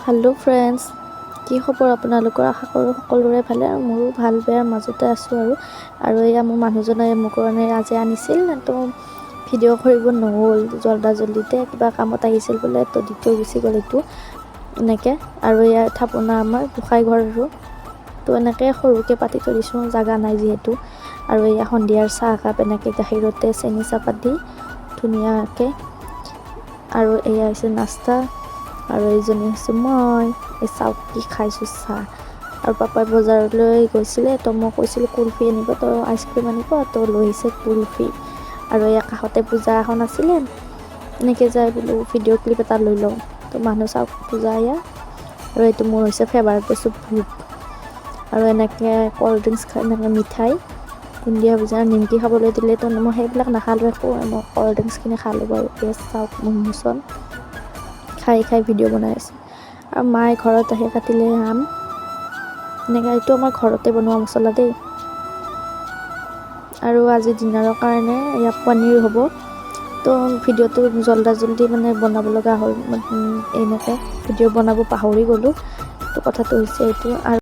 hello friends কি খবৰ আপোনালোকৰ আশা কৰোঁ সকলোৰে ভালে আৰু মোৰো ভাল বেয়াৰ মাজতে আছোঁ আৰু এয়া মোৰ মানুহজনে মোৰ কাৰণে আজি আনিছিল তো ভিডিঅ' কৰিব নহ'ল জল্দিতে কিবা কামত আহিছিল বোলে তো দিটো গুচি গ'ল এইটো এনেকৈ আৰু এয়া থাপনা আমাৰ গোসাই ঘৰ আৰু তো এনেকৈ সৰুকৈ পাতি থৈ দিছোঁ জাগা নাই যিহেতু আৰু এয়া সন্ধিয়াৰ চাহ একাপ এনেকৈ গাখীৰতে চেনি চাহপাত দি ধুনীয়াকৈ আৰু এয়া হৈছে নাস্তা আৰু এইজনী হৈছে মই এই চাওক কি খাইছোঁ চাহ আৰু পাপাই বজাৰলৈ গৈছিলে তো মই কৈছিলোঁ কুলফি আনিব তো আইচক্ৰীম আনিব তো লৈ আহিছে কুলফি আৰু এয়া কাষতে পূজা এখন আছিলে এনেকৈ যাই বোলো ভিডিঅ' ক্লিপ এটা লৈ লওঁ তো মানুহ চাওক পূজা এয়া আৰু এইটো মোৰ হৈছে ফেভাৰেট বস্তু ভোগ আৰু এনেকৈ ক'ল্ড ড্ৰিংকছ খাই এনেকৈ মিঠাই বুন্দিয়া ভুজা নিমকি খাবলৈ দিলে তো মই সেইবিলাক নাখালোঁ একো মই ক'ল্ড ড্ৰিংকছখিনি খালোঁ বাৰু এই চাওক মোৰ মোচন খাই ভিডিঅ' বনাই আছে আৰু মায়ে ঘৰত আহি কাটিলে আম এনেকৈ এইটো আমাৰ ঘৰতে বনোৱা মছলা দেই আৰু আজি ডিনাৰৰ কাৰণে ইয়াত পনীৰ হ'ব তো ভিডিঅ'টো জল্দি মানে বনাব লগা হ'ল এনেকৈ ভিডিঅ' বনাব পাহৰি গ'লোঁ তো কথাটো হৈছে এইটো আৰু